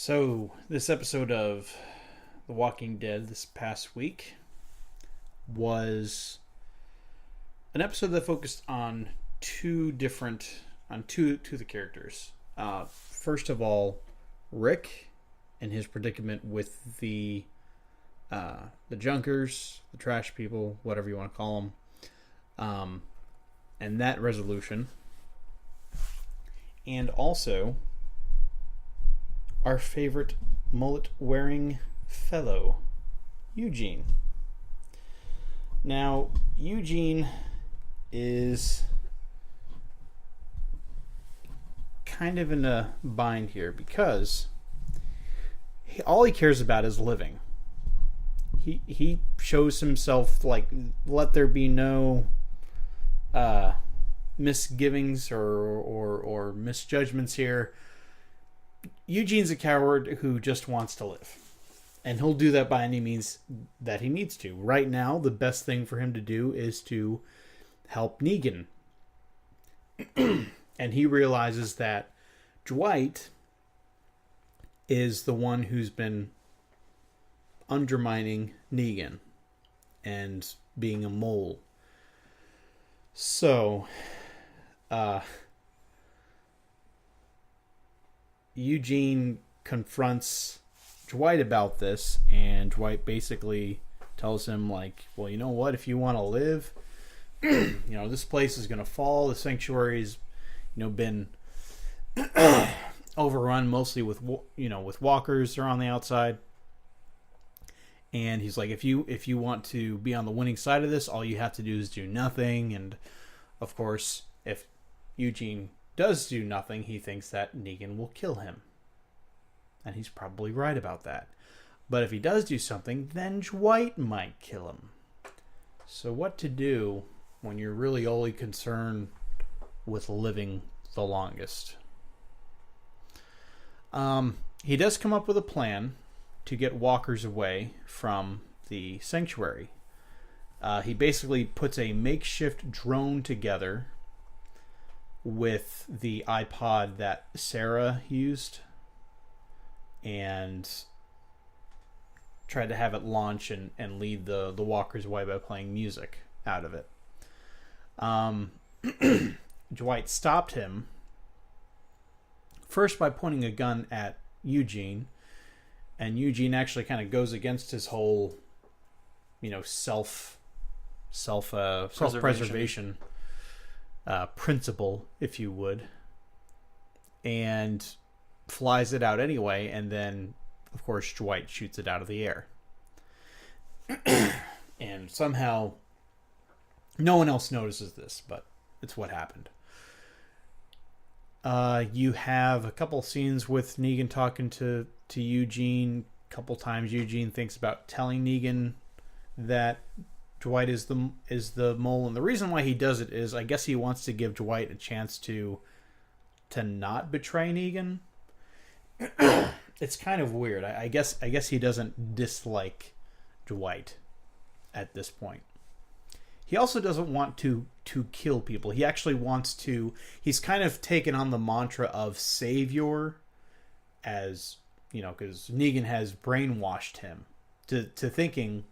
So, this episode of The Walking Dead this past week was an episode that focused on two of the characters. First of all, Rick and his predicament with the junkers, the trash people, whatever you want to call them, and that resolution, and also our favorite mullet-wearing fellow, Eugene. Now, Eugene is kind of in a bind here because all he cares about is living. He shows himself like, let there be no misgivings or misjudgments here. Eugene's a coward who just wants to live. And he'll do that by any means that he needs to. Right now, the best thing for him to do is to help Negan. And he realizes that Dwight is the one who's been undermining Negan and being a mole. So, Eugene confronts Dwight about this, and Dwight basically tells him, like, well, you know what, if you want to live, this place is going to fall. The sanctuary's, been overrun mostly with walkers are on the outside. And he's like, if you want to be on the winning side of this, all you have to do is do nothing. And of course, if Eugene does do nothing, he thinks that Negan will kill him. And he's probably right about that. But if he does do something, then Dwight might kill him. So what to do when you're really only concerned with living the longest? He does come up with a plan to get walkers away from the sanctuary. He basically puts a makeshift drone together with the iPod that Sarah used and tried to have it launch and lead the walkers away by playing music out of it. Dwight stopped him first by pointing a gun at Eugene, and Eugene actually kind of goes against his whole self-preservation principle, if you would, and flies it out anyway, and then of course Dwight shoots it out of the air. And somehow no one else notices this, but it's what happened. You have a couple scenes with Negan talking to Eugene. A couple times Eugene thinks about telling Negan that Dwight is the mole, and the reason why he does it is, I guess he wants to give Dwight a chance to not betray Negan. It's kind of weird. I guess he doesn't dislike Dwight at this point. He also doesn't want to kill people. He actually wants to. He's kind of taken on the mantra of savior, as because Negan has brainwashed him to thinking,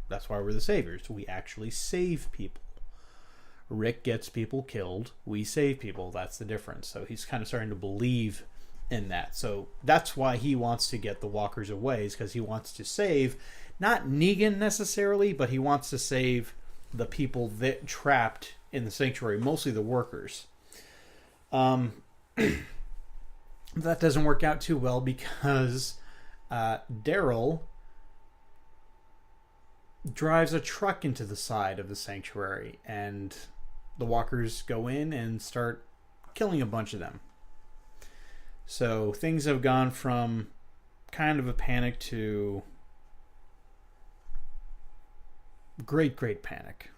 that's why we're the saviors. We actually save people. Rick gets people killed. We save people. That's the difference. So he's kind of starting to believe in that. So that's why he wants to get the walkers away, is because he wants to save, not Negan necessarily, but he wants to save the people that trapped in the sanctuary, mostly the workers. That doesn't work out too well because Daryl drives a truck into the side of the sanctuary, and the walkers go in and start killing a bunch of them. So things have gone from kind of a panic to great panic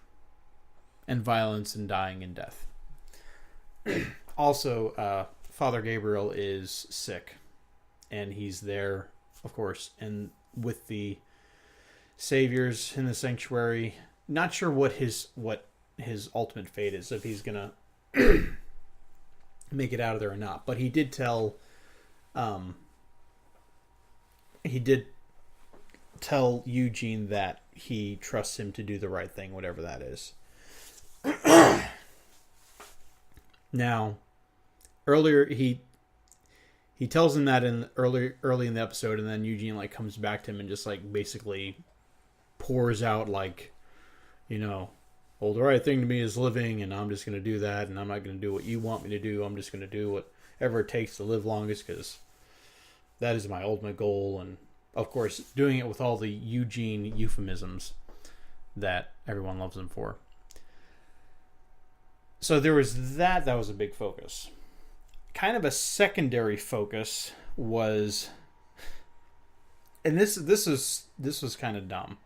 and violence and dying and death. Also, Father Gabriel is sick, and he's there, of course, and with the saviors in the sanctuary. Not sure what his ultimate fate is, if he's gonna make it out of there or not. But he did tell Um, he did tell Eugene that he trusts him to do the right thing, whatever that is. Now, earlier he tells him that in early in the episode, and then Eugene like comes back to him and just like basically pours out like, well, the right thing to me is living, and I'm just going to do that, and I'm not going to do what you want me to do. I'm just going to do whatever it takes to live longest, because that is my ultimate goal. And of course, doing it with all the Eugene euphemisms that everyone loves him for. So there was that. That was a big focus. Kind of a secondary focus was, and this was kind of dumb.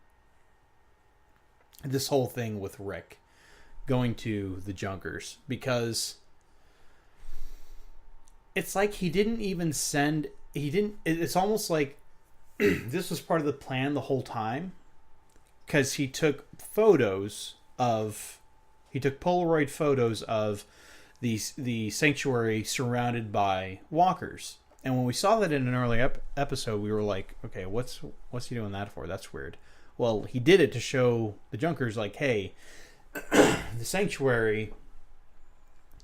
This whole thing with Rick going to the Junkers, because it's like it's almost like this was part of the plan the whole time, because he took Polaroid photos of the sanctuary surrounded by walkers. And when we saw that in an early episode, we were like, okay, what's he doing that for? That's weird. Well, he did it to show the Junkers, like, hey, the sanctuary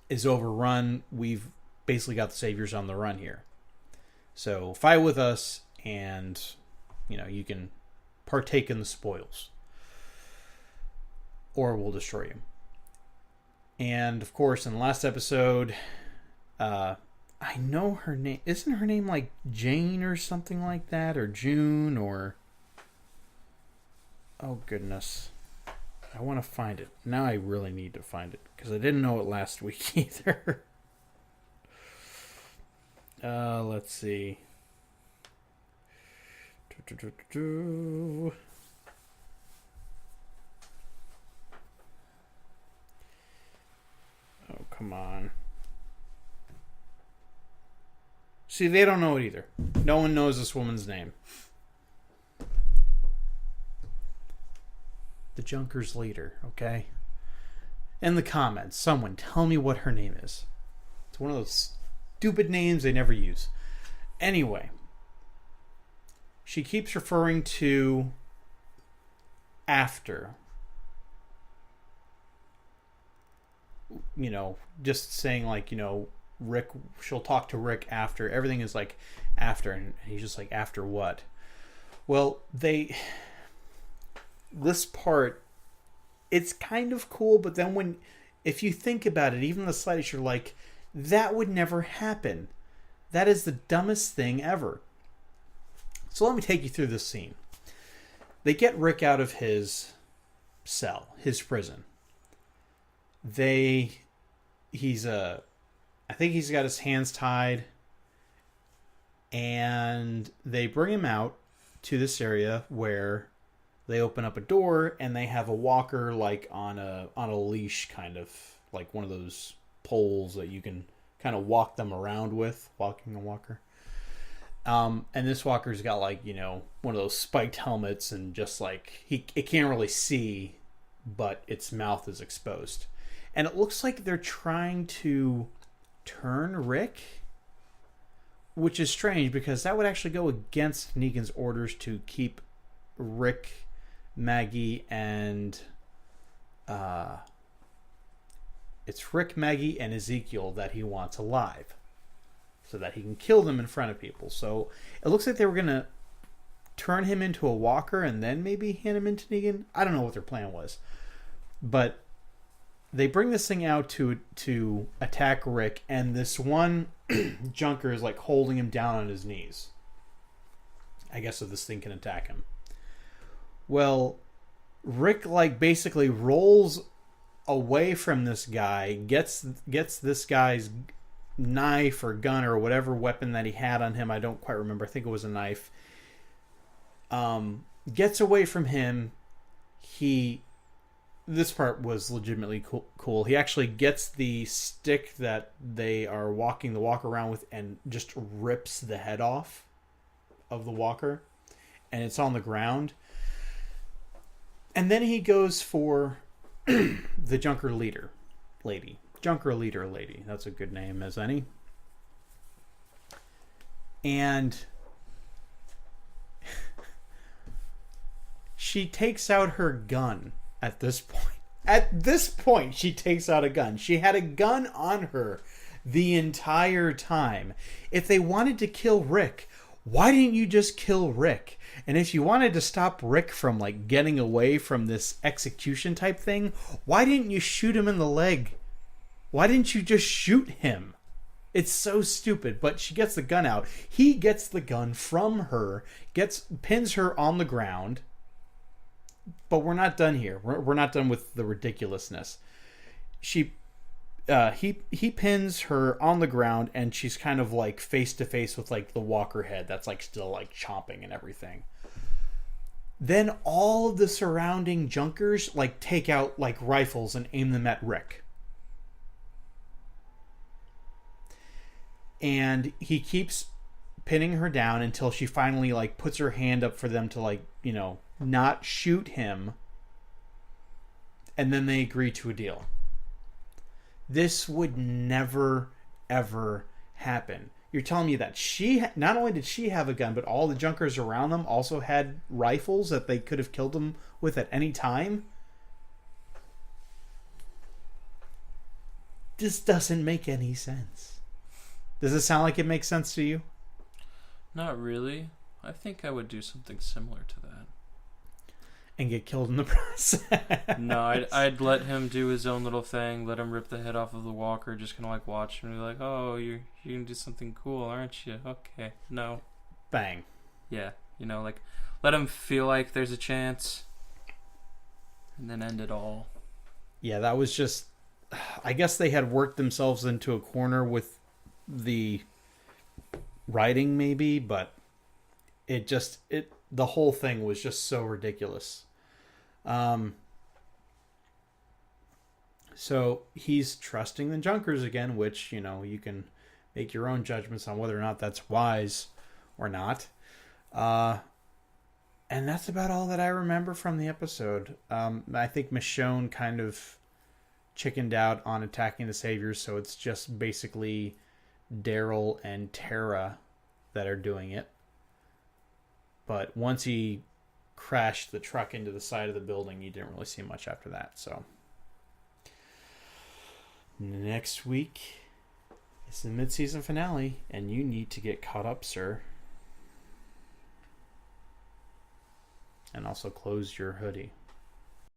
is overrun. We've basically got the saviors on the run here. So fight with us, and you can partake in the spoils, or we'll destroy you. And of course, in the last episode, I know her name. Isn't her name like Jane or something like that, or June, or... Oh, goodness. I want to find it. Now I really need to find it, because I didn't know it last week either. Let's see. Oh, come on. See, they don't know it either. No one knows this woman's name. The Junkers leader, okay? In the comments, someone tell me what her name is. It's one of those stupid names they never use. Anyway, she keeps referring to after. Just saying like, Rick, she'll talk to Rick after. Everything is like after, and he's just like, after what? Well, this part, it's kind of cool, but then if you think about it, even the slightest, you're like, that would never happen. That is the dumbest thing ever. So let me take you through this scene. They get Rick out of his cell, his prison. I think he's got his hands tied, and they bring him out to this area where they open up a door, and they have a walker like on a leash, kind of like one of those poles that you can kind of walk them around with, walking a walker. And this walker's got like, one of those spiked helmets, and just like it can't really see, but its mouth is exposed. And it looks like they're trying to turn Rick, which is strange, because that would actually go against Negan's orders to keep Rick, Maggie, and it's Rick, Maggie, and Ezekiel that he wants alive, so that he can kill them in front of people. So it looks like they were going to turn him into a walker and then maybe hand him into Negan. I don't know what their plan was. But they bring this thing out to attack Rick, and this one junker is like holding him down on his knees, I guess, so this thing can attack him. Well, Rick like basically rolls away from this guy, gets this guy's knife or gun or whatever weapon that he had on him. I don't quite remember. I think it was a knife. Gets away from him. This part was legitimately cool. He actually gets the stick that they are walking the walker around with and just rips the head off of the walker, and it's on the ground. And then he goes for the Junker leader lady. Junker leader lady. That's a good name as any. And she takes out her gun at this point. At this point, she takes out a gun. She had a gun on her the entire time. If they wanted to kill Rick, why didn't you just kill Rick? And if you wanted to stop Rick from like getting away from this execution type thing, why didn't you shoot him in the leg? Why didn't you just shoot him? It's so stupid. But she gets the gun out. He gets the gun from her, pins her on the ground. But we're not done here. We're not done with the ridiculousness. He pins her on the ground, and she's kind of like face to face with like the walker head that's like still like chomping and everything. Then all of the surrounding junkers like take out like rifles and aim them at Rick. And he keeps pinning her down until she finally like puts her hand up for them to like, you know, not shoot him. And then they agree to a deal. This would never, ever happen. You're telling me that not only did she have a gun, but all the junkers around them also had rifles that they could have killed him with at any time? This doesn't make any sense. Does it sound like it makes sense to you? Not really. I think I would do something similar to that. And get killed in the process. No, I'd let him do his own little thing, let him rip the head off of the walker, just kind of like watch him and be like, oh, you're going to do something cool, aren't you? Okay, no. Bang. Yeah, you know, like, let him feel like there's a chance, and then end it all. Yeah, that was just, I guess they had worked themselves into a corner with the writing maybe, but the whole thing was just so ridiculous. So he's trusting the junkers again, which, you know, you can make your own judgments on whether or not that's wise or not. And that's about all that I remember from the episode. I think Michonne kind of chickened out on attacking the Saviors, so it's just basically Daryl and Tara that are doing it. But once he crashed the truck into the side of the building, you didn't really see much after that. So next week is the mid-season finale, and you need to get caught up, sir. And also close your hoodie.